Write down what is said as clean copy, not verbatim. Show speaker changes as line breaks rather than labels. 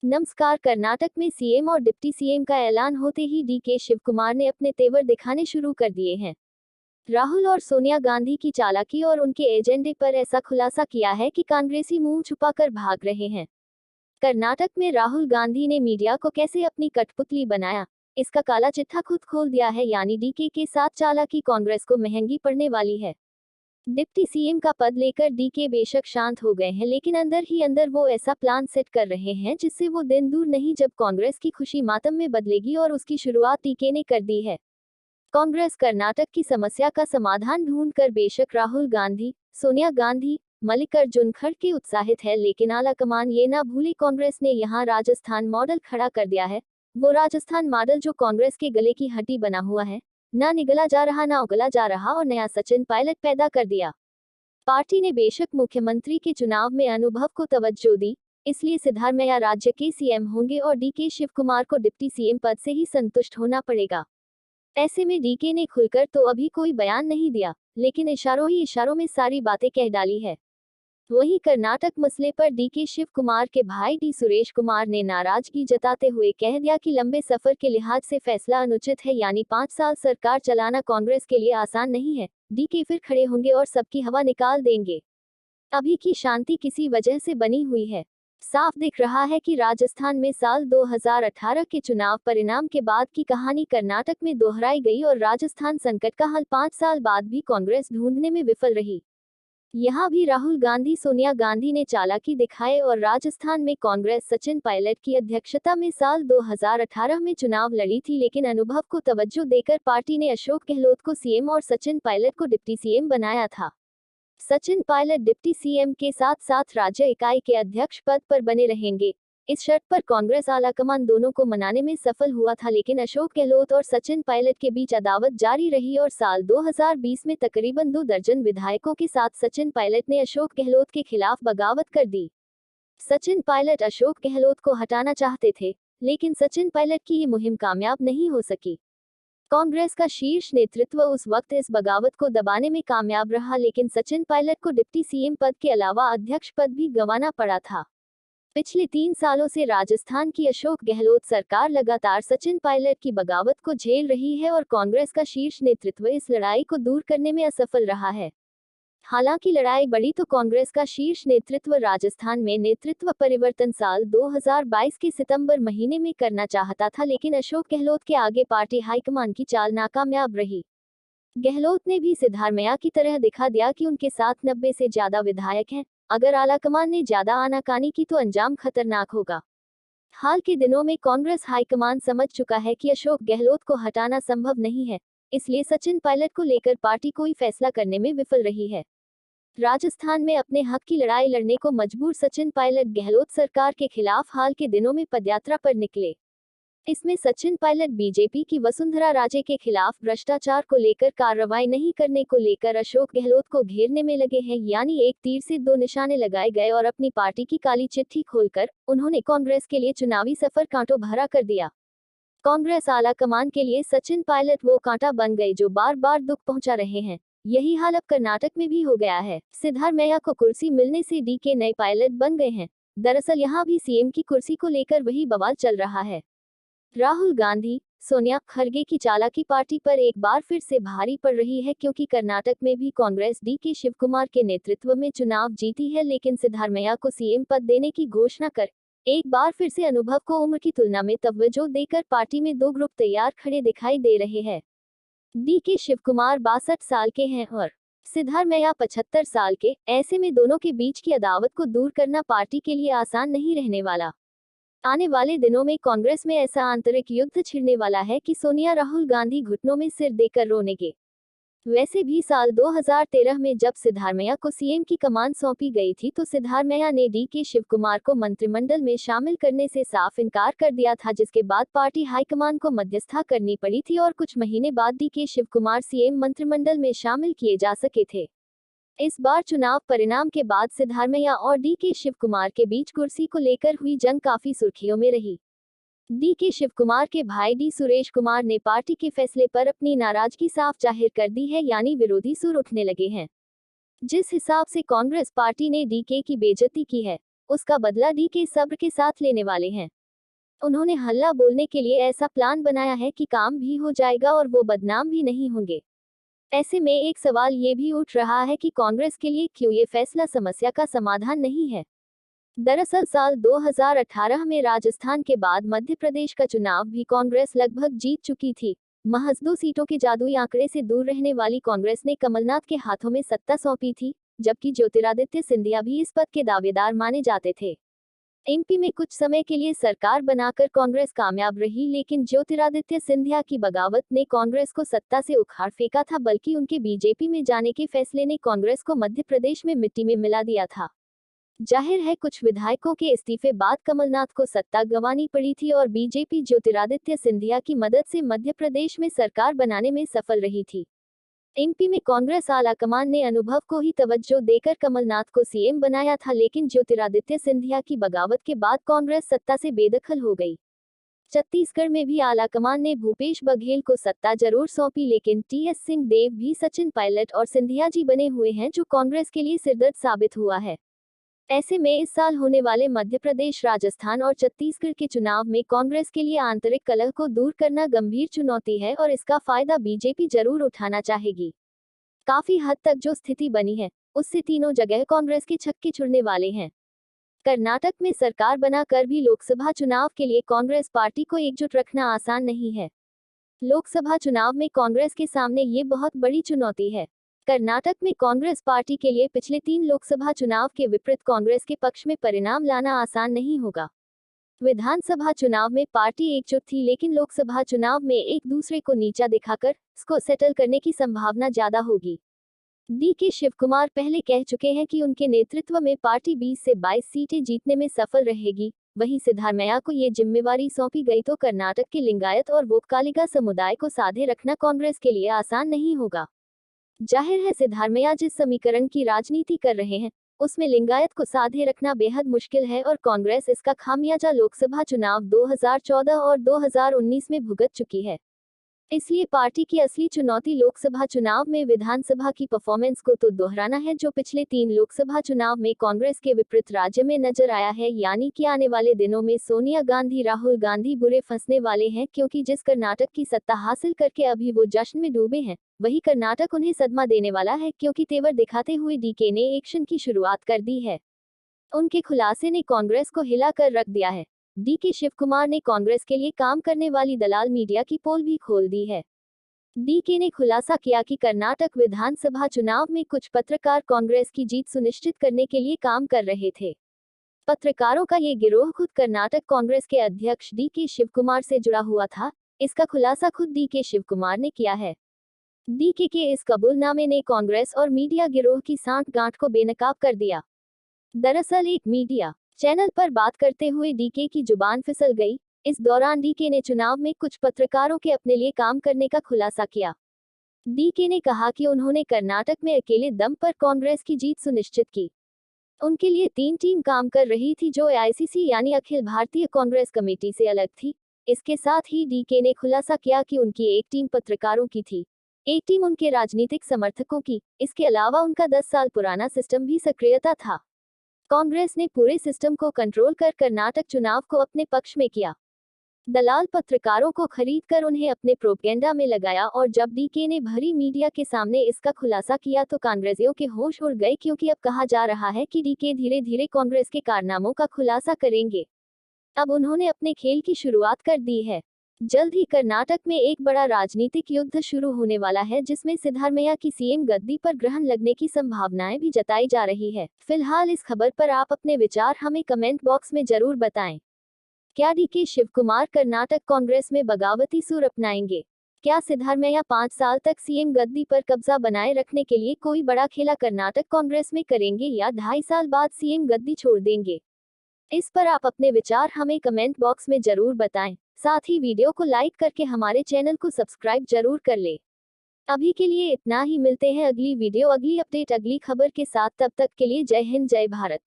नमस्कार। कर्नाटक में सीएम और डिप्टी सीएम का ऐलान होते ही डीके शिवकुमार ने अपने तेवर दिखाने शुरू कर दिए हैं। राहुल और सोनिया गांधी की चालाकी और उनके एजेंडे पर ऐसा खुलासा किया है कि कांग्रेसी मुंह छुपाकर भाग रहे हैं। कर्नाटक में राहुल गांधी ने मीडिया को कैसे अपनी कठपुतली बनाया, इसका काला चिट्ठा खुद खोल दिया है। यानी डीके के साथ चालाकी कांग्रेस को महंगी पड़ने वाली है। डिप्टी सीएम का पद लेकर डीके बेशक शांत हो गए हैं, लेकिन अंदर ही अंदर वो ऐसा प्लान सेट कर रहे हैं जिससे वो दिन दूर नहीं जब कांग्रेस की खुशी मातम में बदलेगी, और उसकी शुरुआत डीके ने कर दी है। कांग्रेस कर्नाटक की समस्या का समाधान ढूंढकर बेशक राहुल गांधी, सोनिया गांधी, मल्लिकार्जुन खड़गे उत्साहित है, लेकिन आलाकमान ये ना भूले कांग्रेस ने यहाँ राजस्थान मॉडल खड़ा कर दिया है। वो राजस्थान मॉडल जो कांग्रेस के गले की हड्डी बना हुआ है, ना निगला जा रहा ना उगला जा रहा, और नया सचिन पायलट पैदा कर दिया। पार्टी ने बेशक मुख्यमंत्री के चुनाव में अनुभव को तवज्जो दी, इसलिए सिद्धारमैया राज्य के सीएम होंगे और डीके शिवकुमार को डिप्टी सीएम पद से ही संतुष्ट होना पड़ेगा। ऐसे में डीके ने खुलकर तो अभी कोई बयान नहीं दिया, लेकिन इशारों ही इशारों में सारी बातें कह डाली है। वहीं कर्नाटक मसले पर डीके शिव कुमार के भाई डी सुरेश कुमार ने नाराजगी जताते हुए कह दिया कि लंबे सफर के लिहाज से फैसला अनुचित है। यानी 5 साल सरकार चलाना कांग्रेस के लिए आसान नहीं है। डीके फिर खड़े होंगे और सबकी हवा निकाल देंगे। अभी की शांति किसी वजह से बनी हुई है। साफ दिख रहा है कि राजस्थान में साल 2018 के चुनाव परिणाम के बाद की कहानी कर्नाटक में दोहराई गई, और राजस्थान संकट का हल 5 साल बाद भी कांग्रेस ढूंढने में विफल रही। यहाँ भी राहुल गांधी सोनिया गांधी ने चालाकी दिखाए और राजस्थान में कांग्रेस सचिन पायलट की अध्यक्षता में साल 2018 में चुनाव लड़ी थी, लेकिन अनुभव को तवज्जो देकर पार्टी ने अशोक गहलोत को सीएम और सचिन पायलट को डिप्टी सीएम बनाया था। सचिन पायलट डिप्टी सीएम के साथ साथ राज्य इकाई के अध्यक्ष पद पर बने रहेंगे। इस शर्त पर कांग्रेस आलाकमान दोनों को मनाने में सफल हुआ था, लेकिन अशोक गहलोत और सचिन पायलट के बीच अदावत जारी रही और साल 2020 में तकरीबन 2 दर्जन विधायकों के साथ सचिन पायलट ने अशोक गहलोत के खिलाफ बगावत कर दी। सचिन पायलट अशोक गहलोत को हटाना चाहते थे, लेकिन सचिन पायलट की ये मुहिम कामयाब नहीं हो सकी। कांग्रेस का शीर्ष नेतृत्व उस वक्त इस बगावत को दबाने में कामयाब रहा, लेकिन सचिन पायलट को डिप्टी सीएम पद के अलावा अध्यक्ष पद भी गंवाना पड़ा था। पिछले 3 सालों से राजस्थान की अशोक गहलोत सरकार लगातार सचिन पायलट की बगावत को झेल रही है, और कांग्रेस का शीर्ष नेतृत्व इस लड़ाई को दूर करने में असफल रहा है। हालांकि लड़ाई बढ़ी तो कांग्रेस का शीर्ष नेतृत्व राजस्थान में नेतृत्व परिवर्तन साल 2022 के सितंबर महीने में करना चाहता था, लेकिन अशोक गहलोत के आगे पार्टी हाईकमान की चाल नाकामयाब रही। गहलोत ने भी सिद्धारमैया की तरह दिखा दिया कि उनके साथ 90 से ज्यादा विधायक हैं। अगर आलाकमान ने ज्यादा आनाकानी की तो अंजाम खतरनाक होगा। हाल के दिनों में कांग्रेस हाईकमान समझ चुका है कि अशोक गहलोत को हटाना संभव नहीं है, इसलिए सचिन पायलट को लेकर पार्टी कोई फैसला करने में विफल रही है। राजस्थान में अपने हक की लड़ाई लड़ने को मजबूर सचिन पायलट गहलोत सरकार के खिलाफ हाल के दिनों में पदयात्रा पर निकले। इसमें सचिन पायलट बीजेपी की वसुंधरा राजे के खिलाफ भ्रष्टाचार को लेकर कार्रवाई नहीं करने को लेकर अशोक गहलोत को घेरने में लगे हैं। यानी एक तीर से 2 निशाने लगाए गए, और अपनी पार्टी की काली चिट्ठी खोलकर उन्होंने कांग्रेस के लिए चुनावी सफर कांटों भरा कर दिया। कांग्रेस आलाकमान के लिए सचिन पायलट वो कांटा बन गए जो बार बार दुख पहुंचा रहे हैं। यही हाल अब कर्नाटक में भी हो गया है। सिद्धारमैया को कुर्सी मिलने से डीके नए पायलट बन गए हैं। दरअसल यहाँ भी सीएम की कुर्सी को लेकर वही बवाल चल रहा है। राहुल गांधी, सोनिया खड़गे की चालाकी पार्टी पर एक बार फिर से भारी पड़ रही है, क्योंकि कर्नाटक में भी कांग्रेस डीके शिवकुमार के नेतृत्व में चुनाव जीती है, लेकिन सिद्धारमैया को सीएम पद देने की घोषणा कर एक बार फिर से अनुभव को उम्र की तुलना में तवज्जो देकर पार्टी में 2 ग्रुप तैयार खड़े दिखाई दे रहे हैं। डीके शिवकुमार 62 साल के हैं और सिद्धारमैया 75 साल के। ऐसे में दोनों के बीच की अदावत को दूर करना पार्टी के लिए आसान नहीं रहने वाला। आने वाले दिनों में कांग्रेस में ऐसा आंतरिक युद्ध छिड़ने वाला है कि सोनिया राहुल गांधी घुटनों में सिर देकर रोनेंगे। वैसे भी साल 2013 में जब सिद्धारमैया को सीएम की कमान सौंपी गई थी, तो सिद्धारमैया ने डीके शिवकुमार को मंत्रिमंडल में शामिल करने से साफ इनकार कर दिया था, जिसके बाद पार्टी हाईकमान को मध्यस्थता करनी पड़ी थी और कुछ महीने बाद डीके शिवकुमार सीएम मंत्रिमंडल में शामिल किए जा सके थे। इस बार चुनाव परिणाम के बाद सिद्धारमैया और डीके शिवकुमार के बीच कुर्सी को लेकर हुई जंग काफी सुर्खियों में रही। डीके शिवकुमार के भाई डी सुरेश कुमार ने पार्टी के फैसले पर अपनी नाराजगी साफ जाहिर कर दी है, यानी विरोधी सुर उठने लगे हैं। जिस हिसाब से कांग्रेस पार्टी ने डीके की बेइज्जती की है, उसका बदला डीके सब्र के साथ लेने वाले हैं। उन्होंने हल्ला बोलने के लिए ऐसा प्लान बनाया है कि काम भी हो जाएगा और वो बदनाम भी नहीं होंगे। ऐसे में एक सवाल ये भी उठ रहा है कि कांग्रेस के लिए क्यों ये फैसला समस्या का समाधान नहीं है। दरअसल साल 2018 में राजस्थान के बाद मध्य प्रदेश का चुनाव भी कांग्रेस लगभग जीत चुकी थी। महज 2 सीटों के जादुई आंकड़े से दूर रहने वाली कांग्रेस ने कमलनाथ के हाथों में सत्ता सौंपी थी, जबकि ज्योतिरादित्य सिंधिया भी इस पद के दावेदार माने जाते थे। एमपी में कुछ समय के लिए सरकार बनाकर कांग्रेस कामयाब रही, लेकिन ज्योतिरादित्य सिंधिया की बगावत ने कांग्रेस को सत्ता से उखाड़ फेंका था, बल्कि उनके बीजेपी में जाने के फैसले ने कांग्रेस को मध्य प्रदेश में मिट्टी में मिला दिया था। जाहिर है कुछ विधायकों के इस्तीफे बाद कमलनाथ को सत्ता गंवानी पड़ी थी और बीजेपी ज्योतिरादित्य सिंधिया की मदद से मध्य प्रदेश में सरकार बनाने में सफल रही थी। एमपी में कांग्रेस आलाकमान ने अनुभव को ही तवज्जो देकर कमलनाथ को सीएम बनाया था, लेकिन ज्योतिरादित्य सिंधिया की बगावत के बाद कांग्रेस सत्ता से बेदखल हो गई। छत्तीसगढ़ में भी आलाकमान ने भूपेश बघेल को सत्ता जरूर सौंपी, लेकिन टीएस सिंहदेव भी सचिन पायलट और सिंधिया जी बने हुए हैं, जो कांग्रेस के लिए सिरदर्द साबित हुआ है। ऐसे में इस साल होने वाले मध्य प्रदेश, राजस्थान और छत्तीसगढ़ के चुनाव में कांग्रेस के लिए आंतरिक कलह को दूर करना गंभीर चुनौती है और इसका फायदा बीजेपी जरूर उठाना चाहेगी। काफी हद तक जो स्थिति बनी है, उससे तीनों जगह कांग्रेस के छक्के छुड़ने वाले हैं। कर्नाटक में सरकार बनाकर भी लोकसभा चुनाव के लिए कांग्रेस पार्टी को एकजुट रखना आसान नहीं है। लोकसभा चुनाव में कांग्रेस के सामने ये बहुत बड़ी चुनौती है। कर्नाटक में कांग्रेस पार्टी के लिए पिछले 3 लोकसभा चुनाव के विपरीत कांग्रेस के पक्ष में परिणाम लाना आसान नहीं होगा। विधानसभा चुनाव में पार्टी एकजुट थी, लेकिन लोकसभा चुनाव में एक दूसरे को नीचा दिखाकर इसको सेटल करने की संभावना ज्यादा होगी। डीके शिवकुमार पहले कह चुके हैं कि उनके नेतृत्व में पार्टी 20 से 22 सीटें जीतने में सफल रहेगी। वहीं सिद्धारमैया को ये जिम्मेवारी सौंपी गई तो कर्नाटक के लिंगायत और वोक्कालिगा समुदाय को साधे रखना कांग्रेस के लिए आसान नहीं होगा। जाहिर है सिद्धारमैया जिस समीकरण की राजनीति कर रहे हैं, उसमें लिंगायत को साधे रखना बेहद मुश्किल है और कांग्रेस इसका खामियाजा लोकसभा चुनाव 2014 और 2019 में भुगत चुकी है। इसलिए पार्टी की असली चुनौती लोकसभा चुनाव में विधानसभा की परफॉर्मेंस को तो दोहराना है, जो पिछले 3 लोकसभा चुनाव में कांग्रेस के विपरीत राज्य में नजर आया है। यानी कि आने वाले दिनों में सोनिया गांधी, राहुल गांधी बुरे फंसने वाले हैं, क्योंकि जिस कर्नाटक की सत्ता हासिल करके अभी वो जश्न में डूबे हैं, वही कर्नाटक उन्हें सदमा देने वाला है, क्योंकि तेवर दिखाते हुए डीके ने एक्शन की शुरुआत कर दी है। उनके खुलासे ने कांग्रेस को हिला कर रख दिया है। डीके शिवकुमार ने कांग्रेस के लिए काम करने वाली दलाल मीडिया की पोल भी खोल दी है। डीके ने खुलासा किया कि कर्नाटक विधानसभा चुनाव में कुछ पत्रकार कांग्रेस की जीत सुनिश्चित करने के लिए काम कर रहे थे। पत्रकारों का ये गिरोह खुद कर्नाटक कांग्रेस के अध्यक्ष डीके शिवकुमार से जुड़ा हुआ था। इसका खुलासा खुद डीके शिवकुमार ने किया है। डीके के इस कबूलनामे ने कांग्रेस और मीडिया गिरोह की सांठ-गांठ को बेनकाब कर दिया। दरअसल एक मीडिया चैनल पर बात करते हुए डीके की जुबान फिसल गई। इस दौरान डीके ने चुनाव में कुछ पत्रकारों के अपने लिए काम करने का खुलासा किया। डीके ने कहा कि उन्होंने कर्नाटक में अकेले दम पर कांग्रेस की जीत सुनिश्चित की। उनके लिए 3 टीम काम कर रही थी, जो एआईसीसी यानी अखिल भारतीय कांग्रेस कमेटी से अलग थी। इसके साथ ही डीके ने खुलासा किया कि उनकी एक टीम पत्रकारों की थी, एक टीम उनके राजनीतिक समर्थकों की। इसके अलावा उनका 10 साल पुराना सिस्टम भी सक्रियता था। कांग्रेस ने पूरे सिस्टम को कंट्रोल कर कर्नाटक चुनाव को अपने पक्ष में किया। दलाल पत्रकारों को खरीदकर उन्हें अपने प्रोपेगेंडा में लगाया और जब डीके ने भरी मीडिया के सामने इसका खुलासा किया तो कांग्रेसियों के होश उड़ गए, क्योंकि अब कहा जा रहा है कि डीके धीरे धीरे कांग्रेस के कारनामों का खुलासा करेंगे। अब उन्होंने अपने खेल की शुरुआत कर दी है। जल्द ही कर्नाटक में एक बड़ा राजनीतिक युद्ध शुरू होने वाला है, जिसमें सिद्धारमैया की सीएम गद्दी पर ग्रहण लगने की संभावनाएं भी जताई जा रही है। फिलहाल इस खबर पर आप अपने विचार हमें कमेंट बॉक्स में जरूर बताएं। क्या डीके शिवकुमार कर्नाटक कांग्रेस में बगावती सुर अपनाएंगे? क्या सिद्धारमैया 5 साल तक सीएम गद्दी पर कब्जा बनाए रखने के लिए कोई बड़ा खेला कर्नाटक कांग्रेस में करेंगे या 2.5 साल बाद सीएम गद्दी छोड़ देंगे? इस पर आप अपने विचार हमें कमेंट बॉक्स में जरूर बताएं। साथ ही वीडियो को लाइक करके हमारे चैनल को सब्सक्राइब जरूर कर ले। अभी के लिए इतना ही, मिलते हैं अगली वीडियो, अगली अपडेट, अगली खबर के साथ। तब तक के लिए जय हिंद, जय भारत।